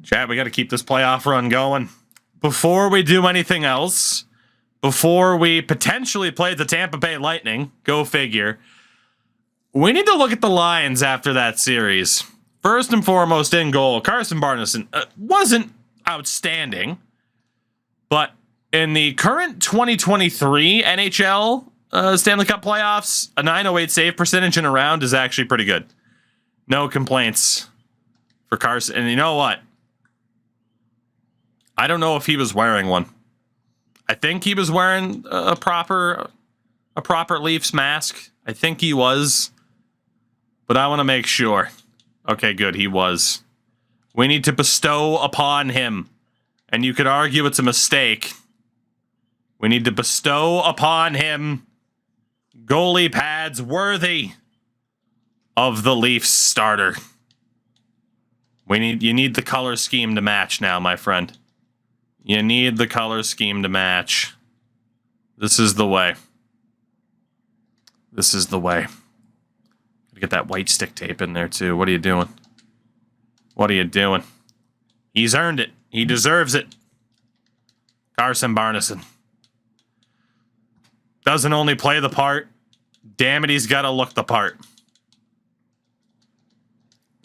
Chat, we got to keep this playoff run going. Before we do anything else, before we potentially play the Tampa Bay Lightning, go figure, we need to look at the lines after that series. First and foremost, in goal, Carson Barneson wasn't outstanding, but in the current 2023 NHL Stanley Cup playoffs, a .908 save percentage in a round is actually pretty good. No complaints for Carson. And you know what? I don't know if he was wearing one. I think he was wearing a proper Leafs mask. I think he was. But I want to make sure. Okay, good. He was. We need to bestow upon him. And you could argue it's a mistake. We need to bestow upon him goalie pads worthy of the Leafs starter. You need the color scheme to match now, my friend. You need the color scheme to match. This is the way. This is the way. Get that white stick tape in there, too. What are you doing? What are you doing? He's earned it. He deserves it. Carson Barneson. Doesn't only play the part. Damn it, he's got to look the part.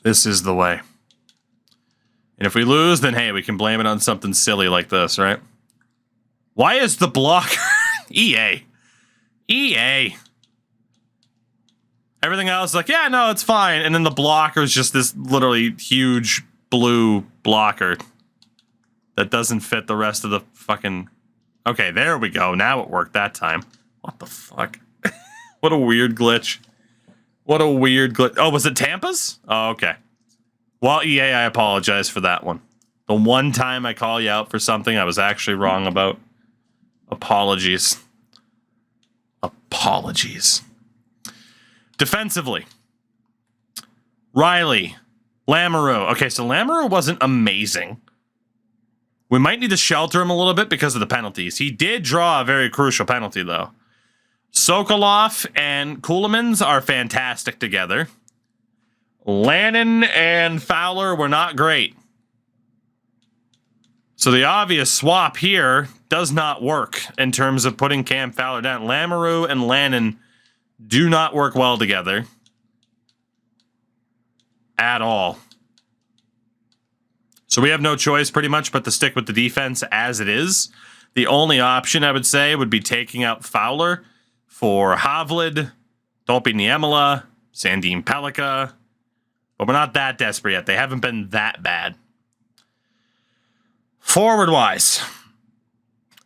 This is the way. And if we lose, then hey, we can blame it on something silly like this, right? Why is the blocker EA? EA. Everything else like, yeah, no, it's fine. And then the blocker is just this literally huge blue blocker that doesn't fit the rest of the fucking... Okay, there we go. Now it worked that time. What the fuck? What a weird glitch. What a weird glitch. Oh, was it Tampa's? Oh, okay. Well, EA, I apologize for that one. The one time I call you out for something I was actually wrong about. Apologies. Apologies. Defensively. Riley. Lamoureux. Okay, so Lamoureux wasn't amazing. We might need to shelter him a little bit because of the penalties. He did draw a very crucial penalty, though. Sokolov and Kulemans are fantastic together. Lannon and Fowler were not great. So the obvious swap here does not work in terms of putting Cam Fowler down. Lamoureux and Lannon do not work well together. At all. So we have no choice pretty much but to stick with the defense as it is. The only option I would say would be taking out Fowler for Havlid, Dolby Niemela, Sandin Pellikka. But we're not that desperate yet. They haven't been that bad. Forward-wise,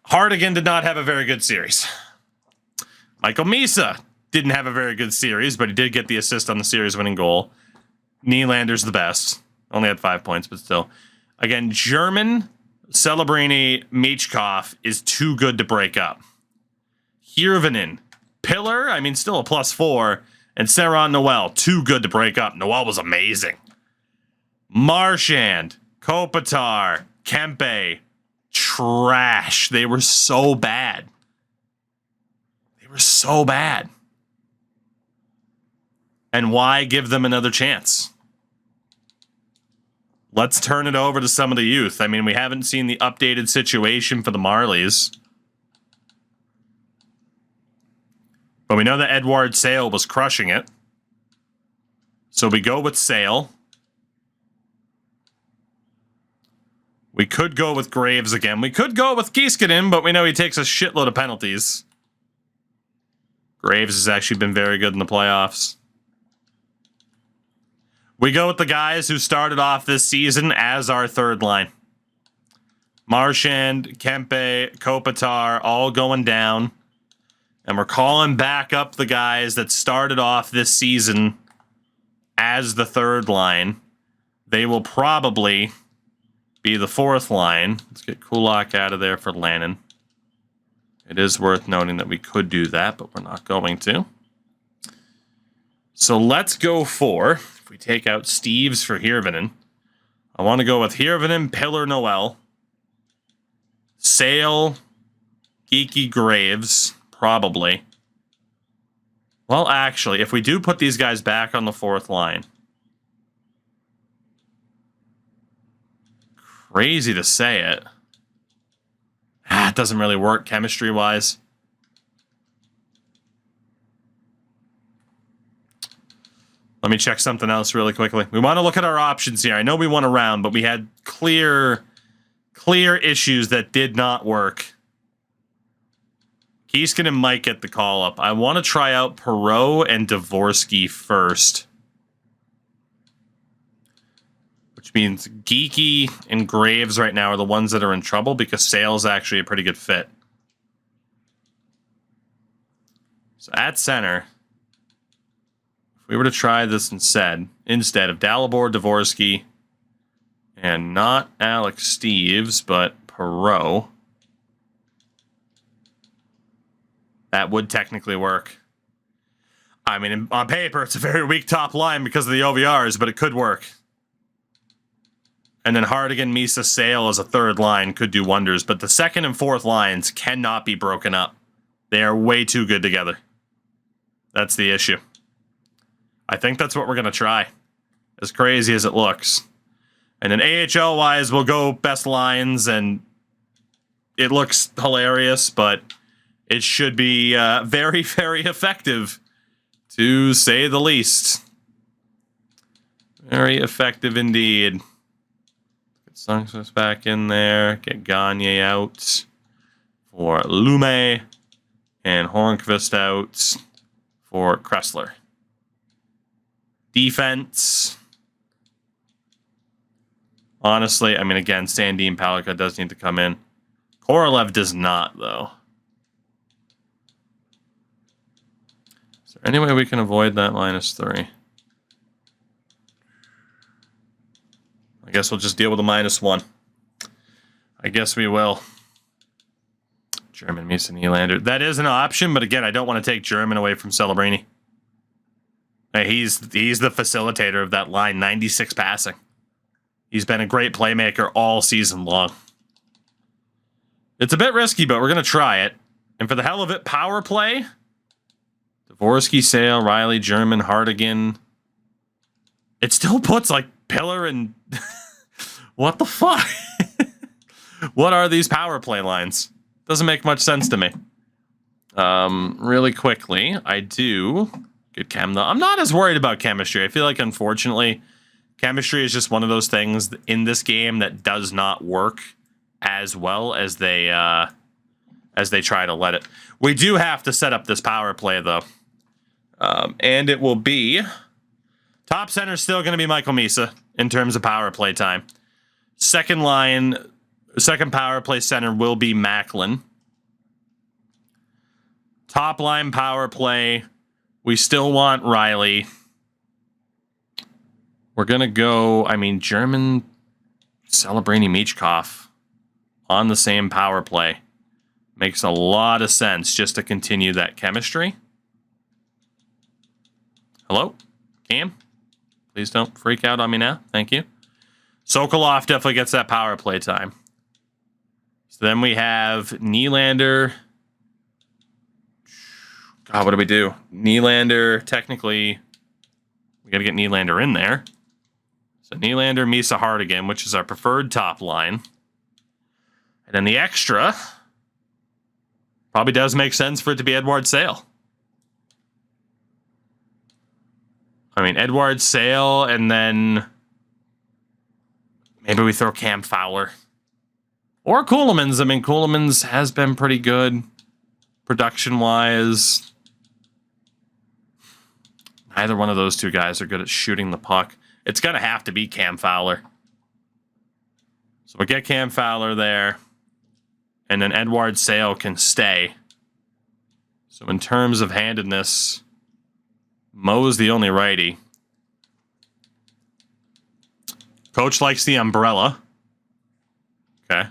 Hardigan did not have a very good series. Michael Misa didn't have a very good series, but he did get the assist on the series-winning goal. Nylander's the best. Only had 5 points, but still. Again, German, Celebrini, Michkov is too good to break up. Hirvonen, Pillar, I mean, still a +4. And Saron Noel, too good to break up. Noel was amazing. Marchand, Kopitar, Kempe, trash. They were so bad. They were so bad. And why give them another chance? Let's turn it over to some of the youth. I mean, we haven't seen the updated situation for the Marlies. But we know that Edward Sale was crushing it. So we go with Sale. We could go with Graves again. We could go with Kieskinen, but we know he takes a shitload of penalties. Graves has actually been very good in the playoffs. We go with the guys who started off this season as our third line. Marchand, Kempe, Kopitar, all going down. And we're calling back up the guys that started off this season as the third line. They will probably be the fourth line. Let's get Kulak out of there for Lannon. It is worth noting that we could do that, but we're not going to. So let's go for, if we take out Steves for Hirvonen, I want to go with Hirvonen, Pillar, Noel, Sale, Geeky, Graves, probably. Well, actually, if we do put these guys back on the fourth line, crazy to say it. It doesn't really work chemistry-wise. Let me check something else really quickly. We want to look at our options here. I know we won a round, but we had clear issues that did not work. Keeskin and Mike get the call-up. I want to try out Perot and Dvorsky first. Which means Geeky and Graves right now are the ones that are in trouble because Sale's actually a pretty good fit. So at center, if we were to try this instead of Dalibor, Dvorsky, and not Alex Steves, but Perot, that would technically work. I mean, on paper, it's a very weak top line because of the OVRs, but it could work. And then Hardigan, Misa, Sale as a third line could do wonders, but the second and fourth lines cannot be broken up. They are way too good together. That's the issue. I think that's what we're going to try, as crazy as it looks. And then AHL-wise, we'll go best lines, and it looks hilarious, but it should be very, very effective, to say the least. Very effective indeed. Get Sungsus back in there. Get Gagne out for Lume. And Hornqvist out for Kressler. Defense. Honestly, I mean, again, Sandin Palika does need to come in. Korolev does not, though. Is there any way we can avoid that -3? I guess we'll just deal with a -1. I guess we will. German, Misa, Nylander. That is an option, but again, I don't want to take German away from Celebrini. He's the facilitator of that line, 96 passing. He's been a great playmaker all season long. It's a bit risky, but we're going to try it. And for the hell of it, power play. Dvorsky, Sale, Riley, German, Hardigan. It still puts like Pillar and... What the fuck? What are these power play lines? Doesn't make much sense to me. Really quickly, I do... Good chem, though. I'm not as worried about chemistry. I feel like, unfortunately, chemistry is just one of those things in this game that does not work as well as they try to let it. We do have to set up this power play, though. And it will be... Top center is still going to be Michael Misa in terms of power play time. Second line, second power play center will be Macklin. Top line power play... We still want Riley. We're going to go, I mean, German, Celebrini, Michkov on the same power play. Makes a lot of sense just to continue that chemistry. Hello? Cam? Please don't freak out on me now. Thank you. Sokolov definitely gets that power play time. So then we have Nylander... God, what do we do? Nylander, technically, we got to get Nylander in there. So Nylander, Misa, Hardigan, which is our preferred top line. And then the extra probably does make sense for it to be Edward Sale. I mean, Edward Sale, and then maybe we throw Cam Fowler. Or Ceulemans. I mean, Ceulemans has been pretty good production-wise. Either one of those two guys are good at shooting the puck. It's going to have to be Cam Fowler. So we'll get Cam Fowler there. And then Edward Sale can stay. So in terms of handedness, Mo's the only righty. Coach likes the umbrella. Okay.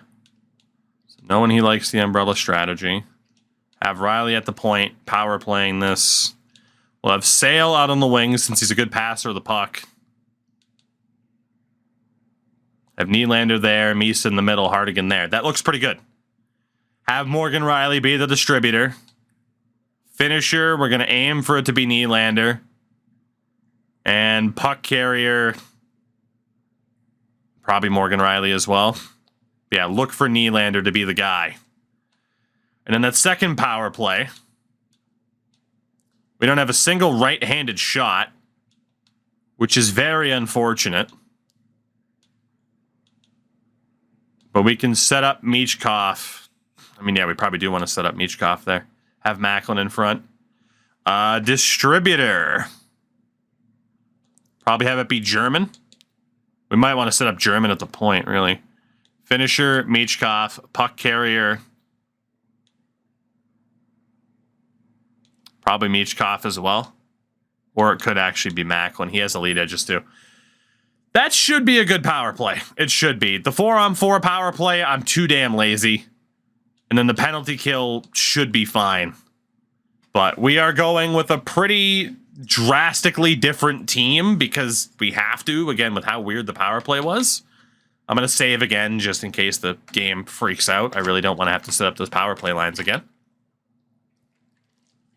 So knowing he likes the umbrella strategy. Have Riley at the point, power playing this. We'll have Sale out on the wings since he's a good passer of the puck. Have Nylander there, Misa in the middle, Hardigan there. That looks pretty good. Have Morgan Riley be the distributor. Finisher, we're going to aim for it to be Nylander. And puck carrier, probably Morgan Riley as well. Yeah, look for Nylander to be the guy. And then that second power play, we don't have a single right-handed shot, which is very unfortunate. But we can set up Michkov. I mean, yeah, we probably do want to set up Michkov there. Have Macklin in front. Distributor. Probably have it be German. We might want to set up German at the point, really. Finisher, Michkov, puck carrier. Probably Michkov as well. Or it could actually be Macklin. He has the lead edges too. That should be a good power play. It should be. The 4-on-4 power play, I'm too damn lazy. And then the penalty kill should be fine. But we are going with a pretty drastically different team because we have to, again, with how weird the power play was. I'm going to save again just in case the game freaks out. I really don't want to have to set up those power play lines again.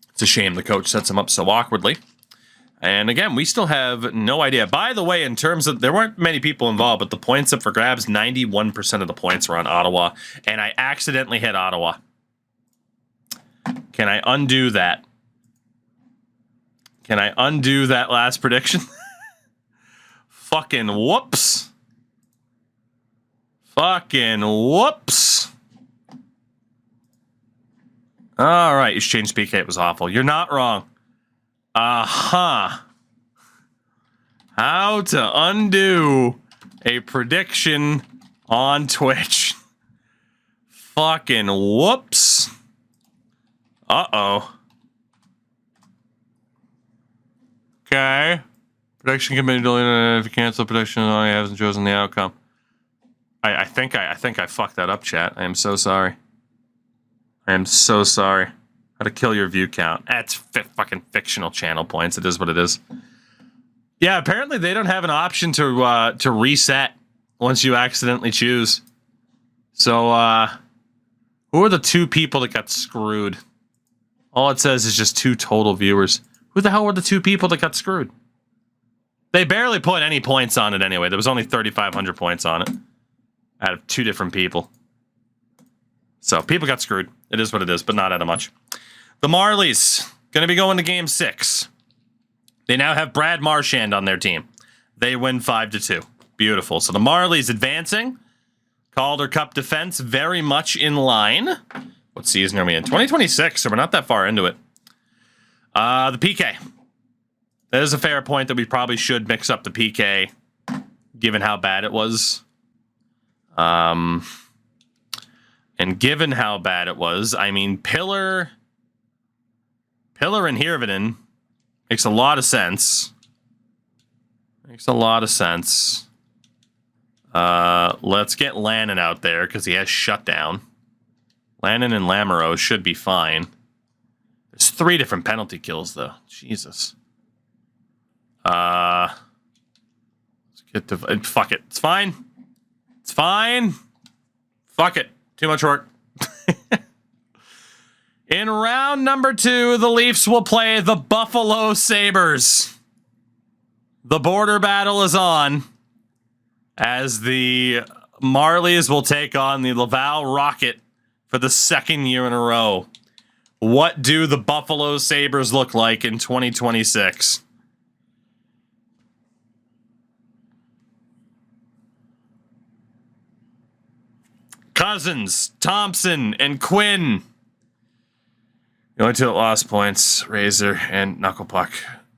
It's a shame the coach sets them up so awkwardly. And again, we still have no idea. By the way, in terms of, there weren't many people involved, but the points up for grabs, 91% of the points were on Ottawa. And I accidentally hit Ottawa. Can I undo that? Can I undo that last prediction? Fucking whoops. Fucking whoops. All right, you changed PK. It was awful. You're not wrong. How to undo a prediction on Twitch. Fucking whoops. Uh-oh. Okay. Prediction committee deleted. If you cancel prediction, only hasn't chosen the outcome. I think I fucked that up, chat. I am so sorry. I am so sorry. How to kill your view count. That's fucking fictional channel points. It is what it is. Yeah, apparently they don't have an option to reset once you accidentally choose. So, who are the two people that got screwed? All it says is just 2 total viewers. Who the hell were the 2 people that got screwed? They barely put any points on it anyway. There was only 3,500 points on it out of 2 different people. So, people got screwed. It is what it is, but not out of much. The Marlies, going to be going to Game 6. They now have Brad Marchand on their team. They win 5-2. Beautiful. So the Marlies advancing. Calder Cup defense very much in line. What season are we in? 2026, so we're not that far into it. The PK. That is a fair point that we probably should mix up the PK, given how bad it was. And given how bad it was, I mean, Pillar and Hirvonen makes a lot of sense. Makes a lot of sense. Let's get Lannon out there because he has shutdown. Lannon and Lamoureux should be fine. There's 3 different penalty kills, though. Jesus. Let's get to... Fuck it. It's fine. It's fine. Fuck it. Too much work. In round number 2, the Leafs will play the Buffalo Sabres. The border battle is on as the Marlies will take on the Laval Rocket for the 2nd year in a row. What do the Buffalo Sabres look like in 2026? Cousins, Thompson, and Quinn. The only 2 that lost points, Razor and Knuckle Puck.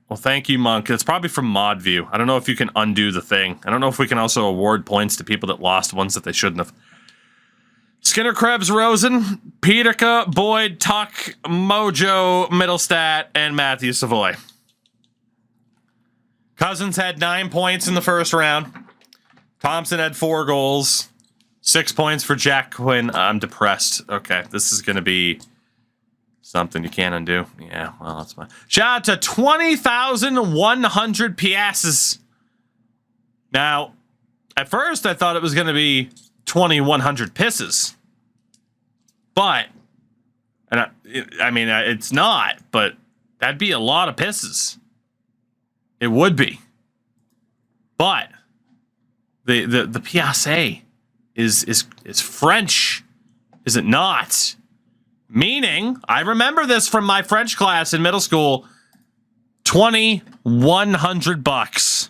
Well, thank you, Monk. It's probably from Mod View. I don't know if you can undo the thing. I don't know if we can also award points to people that lost ones that they shouldn't have. Skinner, Krebs, Rosen, Peterka, Boyd, Tuck, Mojo, Middlestat, and Matthew Savoy. Cousins had 9 points in the first round. Thompson had 4 goals. 6 points for Jack Quinn. I'm depressed. Okay, this is going to be something you can't undo. Yeah, well, that's fine. Shout out to 20,100 piastres. Now, at first, I thought it was going to be 2,100 pisses. But, and I mean, it's not, but that'd be a lot of pisses. It would be. But, the PSA is French, is it not? Meaning, I remember this from my French class in middle school. $2,100,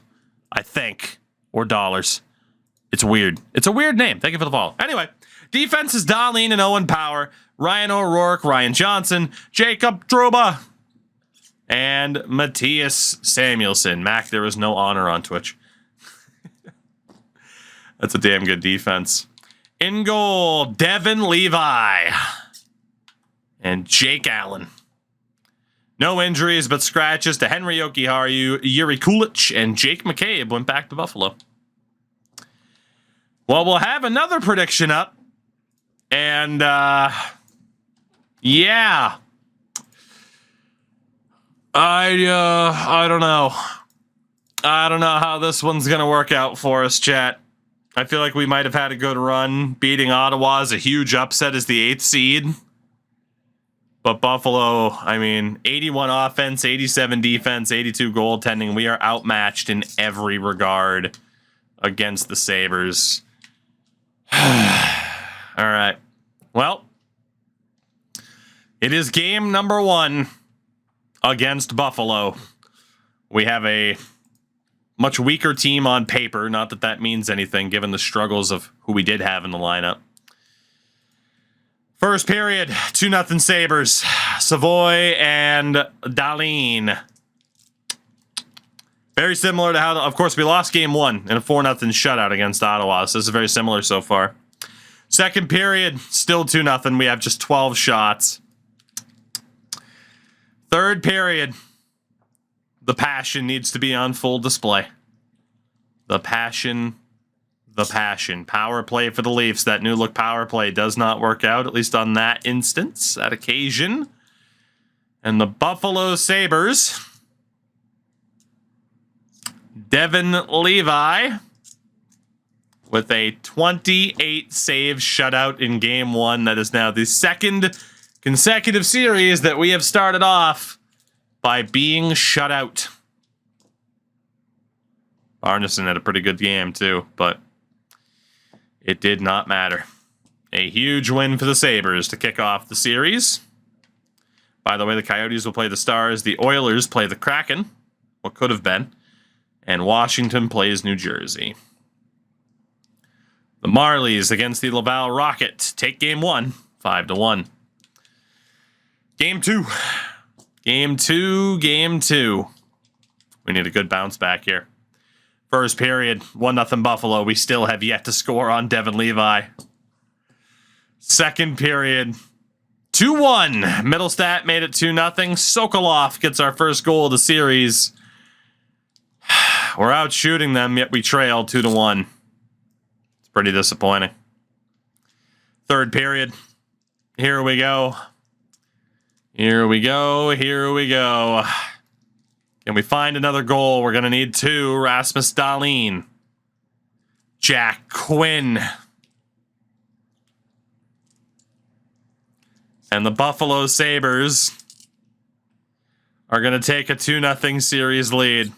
I think, or dollars. It's weird. It's a weird name. Thank you for the follow. Anyway, defense is Darlene and Owen Power, Ryan O'Rourke, Ryan Johnson, Jacob Truba, and Matthias Samuelson. Mac, there is no honor on Twitch. That's a damn good defense. In goal, Devin Levi and Jake Allen. No injuries, but scratches to Henry Yokiharu, Yuri Kulich, and Jake McCabe went back to Buffalo. Well, we'll have another prediction up. And, yeah. I don't know. I don't know how this one's going to work out for us, chat. I feel like we might have had a good run. Beating Ottawa is a huge upset as the 8th seed. But Buffalo, I mean, 81 offense, 87 defense, 82 goaltending. We are outmatched in every regard against the Sabres. All right. Well, it is game number 1 against Buffalo. We have a much weaker team on paper. Not that that means anything, given the struggles of who we did have in the lineup. First period, 2-0 Sabres. Savoy and Darlene. Very similar to how, of course, we lost game 1 in a 4-0 shutout against Ottawa. So this is very similar so far. Second period, still 2-0. We have just 12 shots. Third period, the passion needs to be on full display. The passion. Power play for the Leafs. That new look power play does not work out, at least on that instance, that occasion. And the Buffalo Sabres. Devin Levi with a 28 save shutout in game 1. That is now the second consecutive series that we have started off by being shut out. Arneson had a pretty good game too, but it did not matter. A huge win for the Sabres to kick off the series. By the way, the Coyotes will play the Stars. The Oilers play the Kraken, what could have been. And Washington plays New Jersey. The Marlies against the Laval Rocket take game 1, 5-1. Game 2. Game 2. We need a good bounce back here. First period, 1-0 Buffalo. We still have yet to score on Devin Levi. Second period, 2-1. Middlestat made it 2-0. Sokolov gets our first goal of the series. We're out shooting them, yet we trail 2-1. It's pretty disappointing. Third period. Here we go. Can we find another goal? We're going to need 2. Rasmus Dahlin. Jack Quinn. And the Buffalo Sabres are going to take a 2-0 series lead.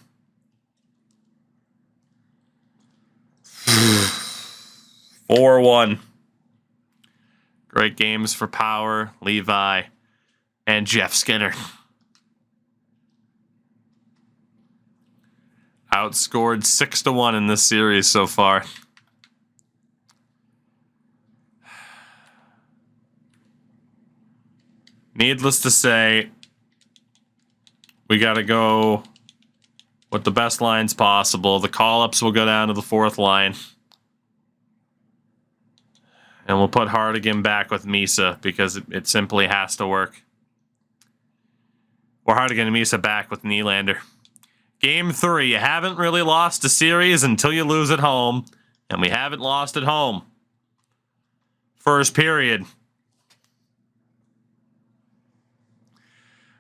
Four 4-1. Great games for Power, Levi, and Jeff Skinner. Outscored 6-1 in this series so far. Needless to say, we got to go with the best lines possible. The call-ups will go down to the 4th line. And we'll put Hardigan back with Misa because it simply has to work. Or Hardigan and Misa back with Nylander. Game 3, you haven't really lost a series until you lose at home, and we haven't lost at home. First period.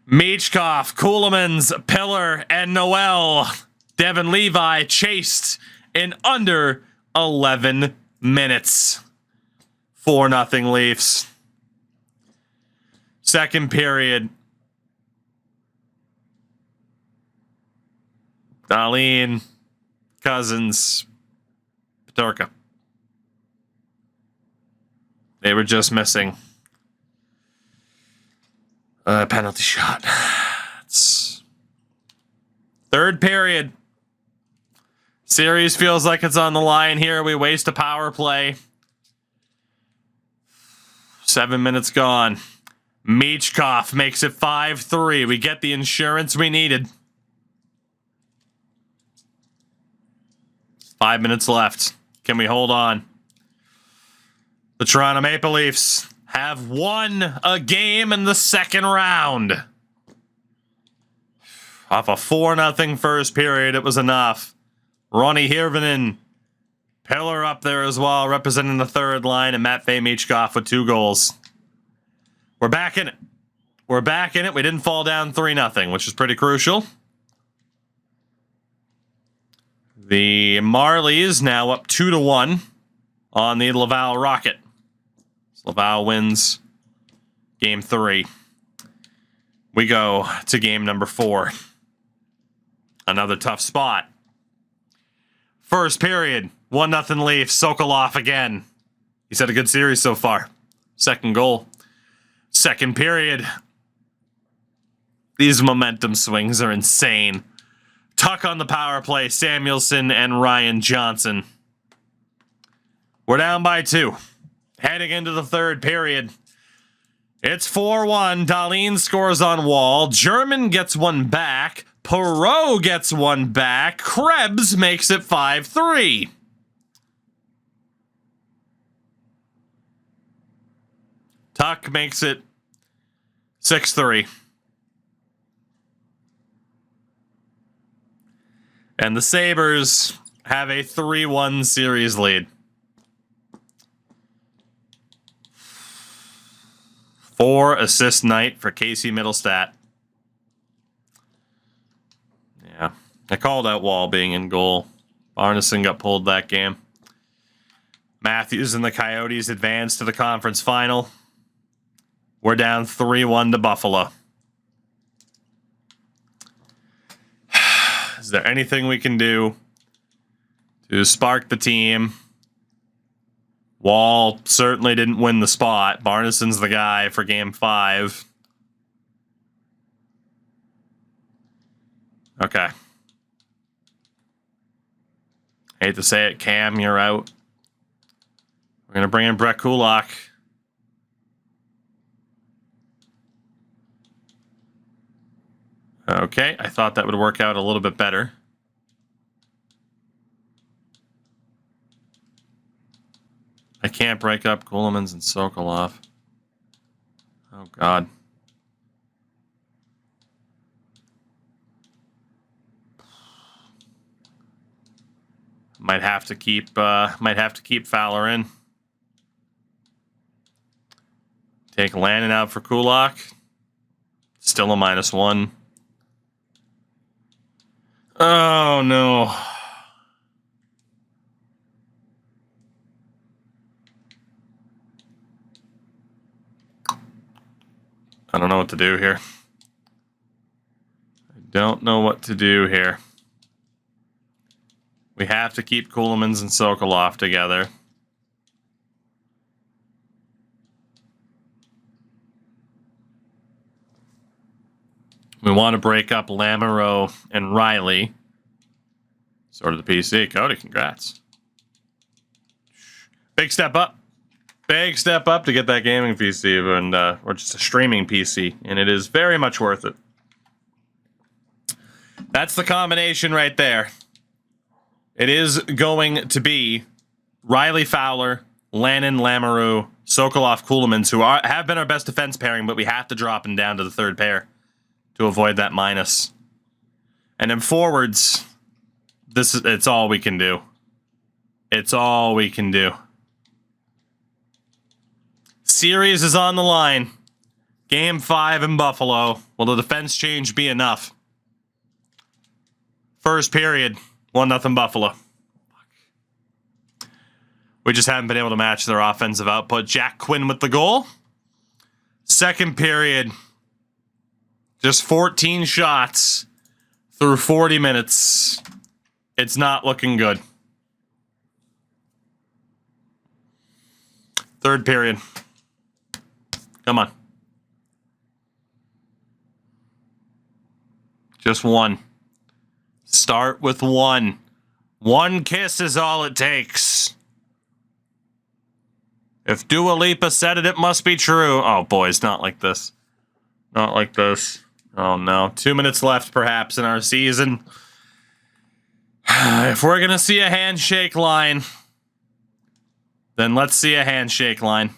Michkov, Ceulemans, Pillar, and Noel. Devin Levi chased in under 11 minutes. 4-0 Leafs. Second period. Darlene, Cousins, Peterka. They were just missing a penalty shot. It's third period. Series feels like it's on the line here. We waste a power play. 7 minutes gone. Michkov makes it 5-3. We get the insurance we needed. 5 minutes left. Can we hold on? The Toronto Maple Leafs have won a game in the second round. Off a 4-0 first period, it was enough. Ronnie Hirvonen, pillar up there as well, representing the third line, and Matvei Michkov with 2 goals. We're back in it. We're back in it. We didn't fall down 3-0, which is pretty crucial. The Marlies now up 2-1 on the Laval Rocket. Laval wins game 3. We go to game number 4. Another tough spot. First period, 1-0 Leafs. Sokolov again. He's had a good series so far. Second goal. Second period. These momentum swings are insane. Tuck on the power play, Samuelson and Ryan Johnson. We're down by 2. Heading into the third period. It's 4-1. Dahlin scores on Wall. German gets one back. Perreault gets one back. Krebs makes it 5-3. Tuck makes it 6-3. And the Sabres have a 3-1 series lead. 4-assist night for Casey Middlestat. Yeah, I called out Wall being in goal. Arneson got pulled that game. Matthews and the Coyotes advance to the conference final. We're down 3-1 to Buffalo. Is there anything we can do to spark the team? Wall certainly didn't win the spot. Barneson's the guy for game 5. Okay. Hate to say it, Cam, you're out. We're going to bring in Brett Kulak. Okay, I thought that would work out a little bit better. I can't break up Ceulemans and Sokolov. Oh God. Might have to keep Fowler in. Take Landon out for Kulak. Still a -1. Oh no. I don't know what to do here. I don't know what to do here. We have to keep Ceulemans and Sokolov together. We want to break up Lamoureux and Riley. Sort of the PC. Cody, congrats. Big step up. Big step up to get that gaming PC and or just a streaming PC, and it is very much worth it. That's the combination right there. It is going to be Riley Fowler, Lannon Lamoureux, Sokolov Ceulemans, who have been our best defense pairing, but we have to drop them down to the third pair to avoid that minus. And then forwards, it's all we can do. It's all we can do. Series is on the line. Game 5 in Buffalo. Will the defense change be enough? First period, 1-0 Buffalo. We just haven't been able to match their offensive output. Jack Quinn with the goal. Second period, just 14 shots through 40 minutes. It's not looking good. Third period. Come on. Just one. Start with one. One kiss is all it takes. If Dua Lipa said it, it must be true. Oh, boys, not like this. Not like this. Oh, no. 2 minutes left, perhaps, in our season. If we're going to see a handshake line, then let's see a handshake line.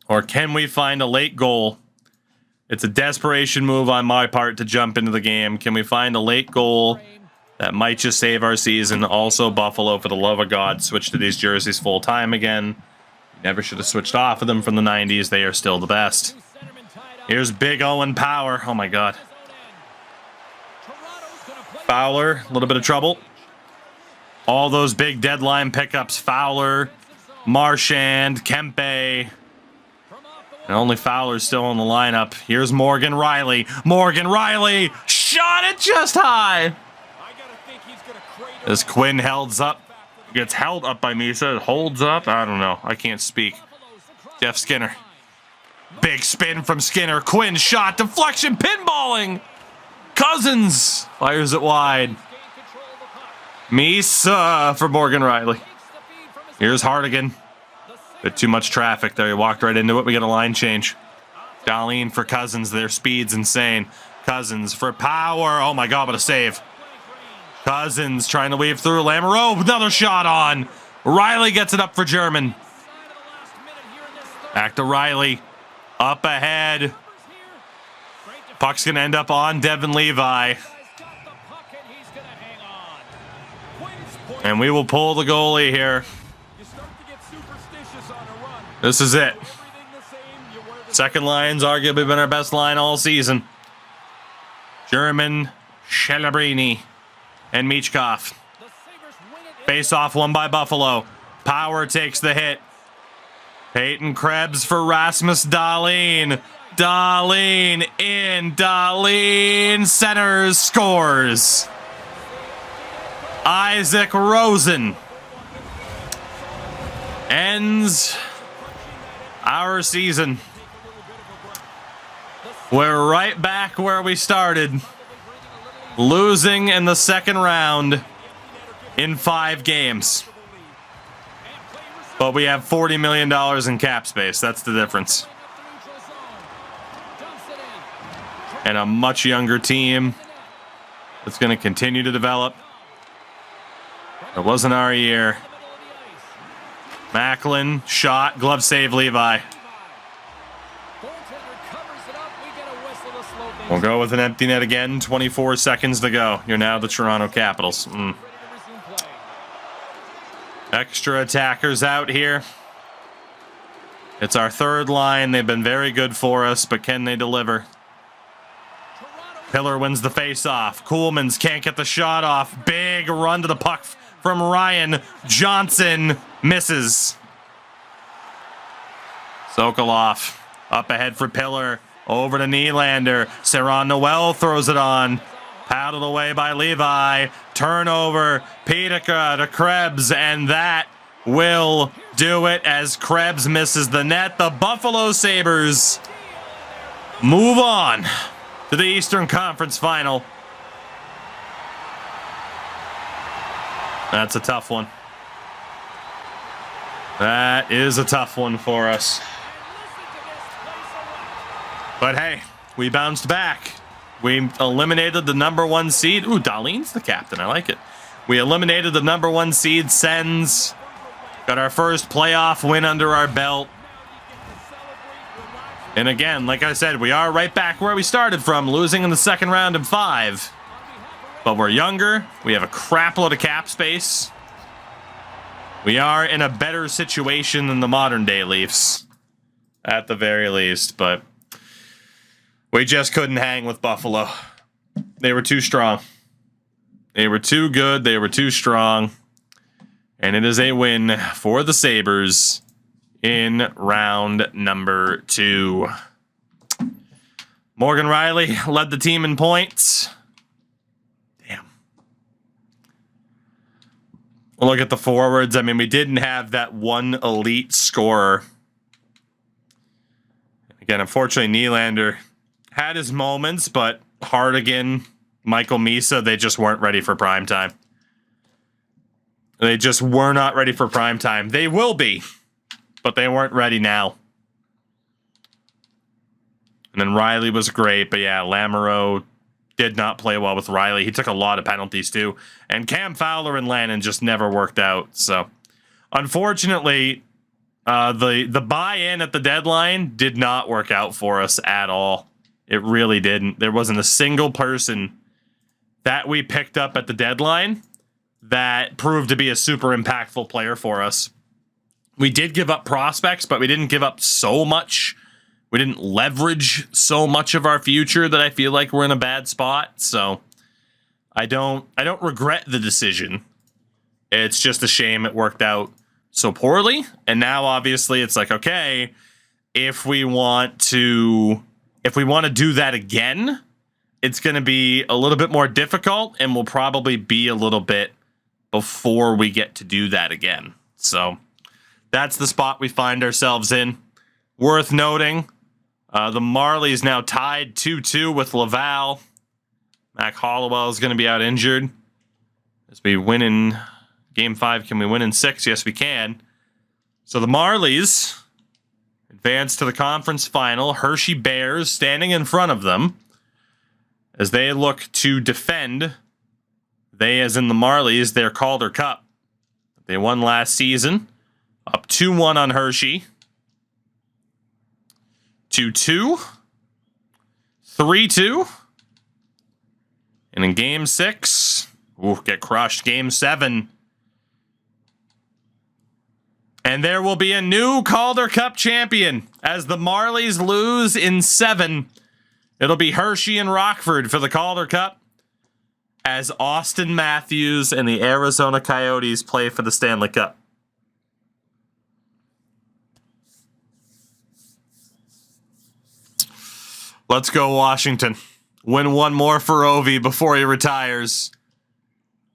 Or can we find a late goal? It's a desperation move on my part to jump into the game. Can we find a late goal that might just save our season? Also, Buffalo, for the love of God, switch to these jerseys full time again. Never should have switched off of them from the 90s. They are still the best. Here's Big Owen Power. Oh, my God. Fowler, a little bit of trouble. All those big deadline pickups. Fowler, Marchand, Kempe. And only Fowler's still in the lineup. Here's Morgan Riley. Morgan Riley shot it just high. As Quinn gets held up by Misa. Holds up? I don't know. I can't speak. Jeff Skinner. Big spin from Skinner. Quinn shot. Deflection. Pinballing. Cousins fires it wide. Misa for Morgan Riley. Here's Hardigan. Bit too much traffic there. He walked right into it. We get a line change. Darlene for Cousins. Their speed's insane. Cousins for Power. Oh my God, what a save. Cousins trying to weave through. Lamoureux, another shot on. Riley gets it up for German. Back to Riley. Up ahead. Puck's going to end up on Devin Levi. And we will pull the goalie here. This is it. Second line's arguably been our best line all season. German, Celebrini, and Michkov. Face off won by Buffalo. Power takes the hit. Peyton Krebs for Rasmus Dahlin. Dahlin in. Dahlin centers, scores. Isaac Rosen ends our season. We're right back where we started, losing in the second round in 5 games. But we have $40 million in cap space. That's the difference. And a much younger team that's going to continue to develop. It wasn't our year. Macklin, shot, glove save, Levi. We'll go with an empty net again. 24 seconds to go. You're now the Toronto Capitals. Extra attackers out here. It's our third line. They've been very good for us, but can they deliver? Pillar wins the face-off. Coolmans can't get the shot off. Big run to the puck from Ryan. Johnson misses. Sokolov up ahead for Pillar. Over to Nylander. Saron Noel throws it on. Paddled away by Levi. Turnover. Pietka to Krebs. And that will do it as Krebs misses the net. The Buffalo Sabres move on to the Eastern Conference Final. That's a tough one. That is a tough one for us. But hey, we bounced back. We eliminated the #1 seed. Ooh, Dahlin's the captain. I like it. We eliminated the #1 seed, Sens. Got our first playoff win under our belt. And again, like I said, we are right back where we started from, losing in the second round in 5. But we're younger. We have a crap load of cap space. We are in a better situation than the modern day Leafs, at the very least. But we just couldn't hang with Buffalo. They were too strong. They were too good. They were too strong. And it is a win for the Sabres in round number 2. Morgan Riley led the team in points. Damn. We'll look at the forwards. I mean, we didn't have that one elite scorer. Again, unfortunately, Nylander had his moments, but Hardigan, Michael Misa, they just weren't ready for prime time. They just were not ready for prime time. They will be, but they weren't ready now. And then Riley was great, but yeah, Lamoureux did not play well with Riley. He took a lot of penalties too. And Cam Fowler and Lannon just never worked out. So, unfortunately, the buy-in at the deadline did not work out for us at all. It really didn't. There wasn't a single person that we picked up at the deadline that proved to be a super impactful player for us. We did give up prospects, but we didn't give up so much. We didn't leverage so much of our future that I feel like we're in a bad spot. So I don't regret the decision. It's just a shame it worked out so poorly. And now obviously it's like, okay, if we want to do that again, it's going to be a little bit more difficult and will probably be a little bit before we get to do that again. So that's the spot we find ourselves in. Worth noting, the Marlies now tied 2-2 with Laval. Mac Hollowell is going to be out injured. As we win in Game 5, can we win in 6? Yes, we can. So the Marlies advance to the conference final. Hershey Bears standing in front of them as they look to defend. They, as in the Marlies, their Calder Cup. They won last season. Up 2-1 on Hershey. 2-2. 3-2. And in Game 6, get crushed. Game 7. And there will be a new Calder Cup champion as the Marlies lose in 7. It'll be Hershey and Rockford for the Calder Cup as Austin Matthews and the Arizona Coyotes play for the Stanley Cup. Let's go, Washington. Win one more for Ovi before he retires.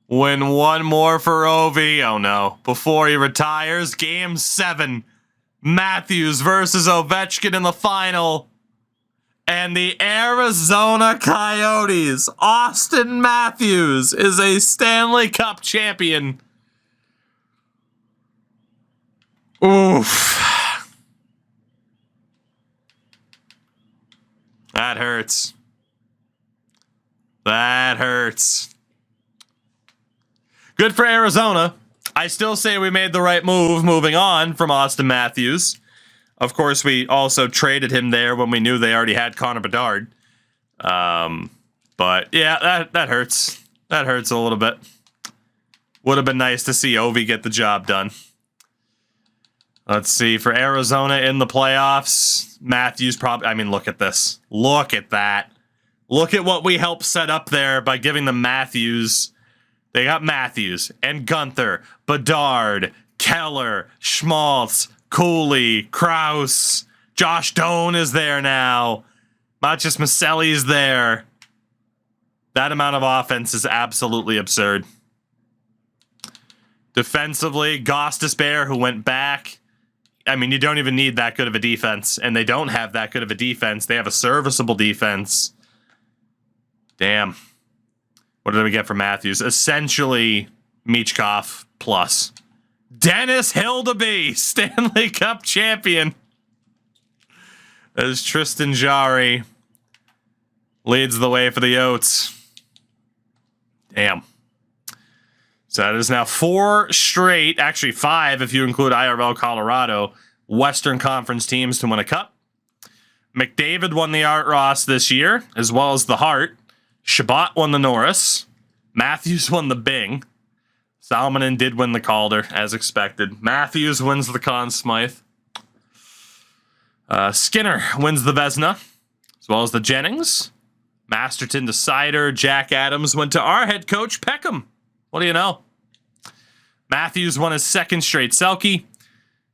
Win one more for Ovi. Oh, no. Before he retires, Game 7. Matthews versus Ovechkin in the final. And the Arizona Coyotes, Austin Matthews, is a Stanley Cup champion. Oof. That hurts. That hurts. Good for Arizona. I still say we made the right move moving on from Austin Matthews. Of course, we also traded him there when we knew they already had Connor Bedard. But yeah, that hurts. That hurts a little bit. Would have been nice to see Ovi get the job done. Let's see. For Arizona in the playoffs, Matthews probably... I mean, look at this. Look at that. Look at what we helped set up there by giving them Matthews. They got Matthews and Gunther, Bedard, Keller, Schmaltz, Cooley, Krause. Josh Doan is there now. Maciej Maselli's there. That amount of offense is absolutely absurd. Defensively, Gostisbehere, who went back. I mean, you don't even need that good of a defense, and they don't have that good of a defense. They have a serviceable defense. Damn. What did we get for Matthews? Essentially, Michkov plus. Dennis Hildeby, Stanley Cup champion. As Tristan Jarry leads the way for the Yotes. Damn. So that is now 4 straight, actually 5 if you include IRL Colorado, Western Conference teams to win a cup. McDavid won the Art Ross this year, as well as the Hart. Shabbat won the Norris. Matthews won the Bing. Salmonen did win the Calder, as expected. Matthews wins the Conn Smythe. Skinner wins the Vezina, as well as the Jennings. Masterton to Sider. Jack Adams went to our head coach, Peckham. What do you know? Matthews won his 2nd straight Selke.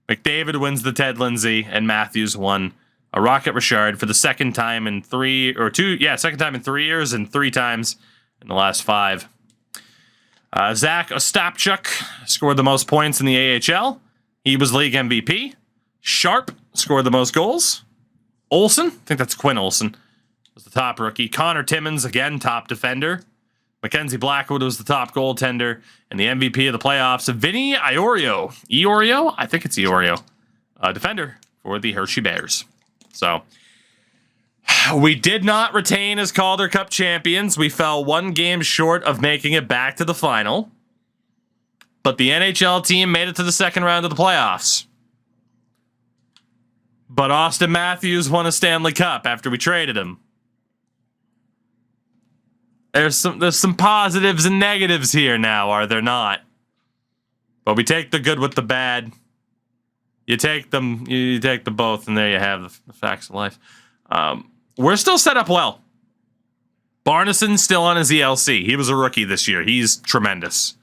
McDavid wins the Ted Lindsay, and Matthews won a Rocket Richard for the second time in 3 years and 3 times in the last 5. Zach Ostapchuk scored the most points in the AHL. He was league MVP. Sharp scored the most goals. Olsen, I think that's Quinn Olsen, was the top rookie. Connor Timmins, again, top defender. Mackenzie Blackwood was the top goaltender. And the MVP of the playoffs, Vinny Iorio. Iorio? I think it's Iorio. Defender for the Hershey Bears. So, we did not retain as Calder Cup champions. We fell one game short of making it back to the final. But the NHL team made it to the second round of the playoffs. But Austin Matthews won a Stanley Cup after we traded him. There's some positives and negatives here now, are there not? But we take the good with the bad. You take them, you take the both, and there you have the facts of life. We're still set up well. Barneson's still on his ELC. He was a rookie this year. He's tremendous.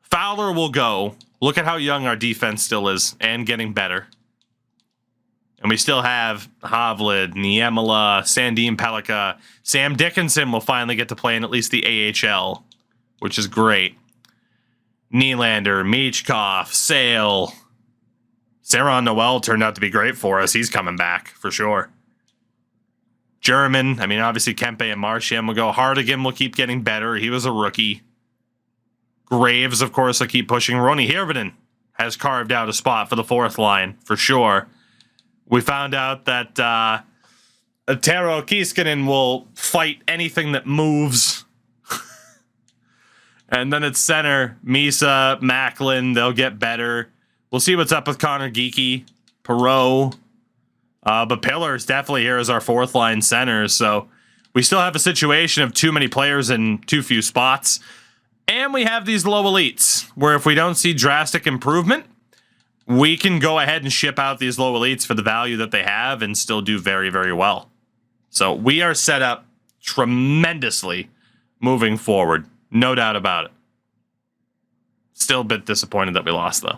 Fowler will go. Look at how young our defense still is and getting better. And we still have Hovland, Niemela, Sandin Pellikka. Sam Dickinson will finally get to play in at least the AHL, which is great. Nylander, Michkov, Sale. Saron Noel turned out to be great for us. He's coming back, for sure. German, I mean, obviously Kempe and Marchand will go. Hardigan will keep getting better. He was a rookie. Graves, of course, will keep pushing. Roni Hirvonen has carved out a spot for the fourth line, for sure. We found out that Tero Kiiskanen will fight anything that moves. And then at center, Misa, Macklin, they'll get better. We'll see what's up with Connor Geeky, Perreault. But Pillar's definitely here as our fourth line center. So we still have a situation of too many players in too few spots. And we have these low elites where if we don't see drastic improvement, we can go ahead and ship out these low elites for the value that they have and still do very, very well. So we are set up tremendously moving forward. No doubt about it. Still a bit disappointed that we lost, though.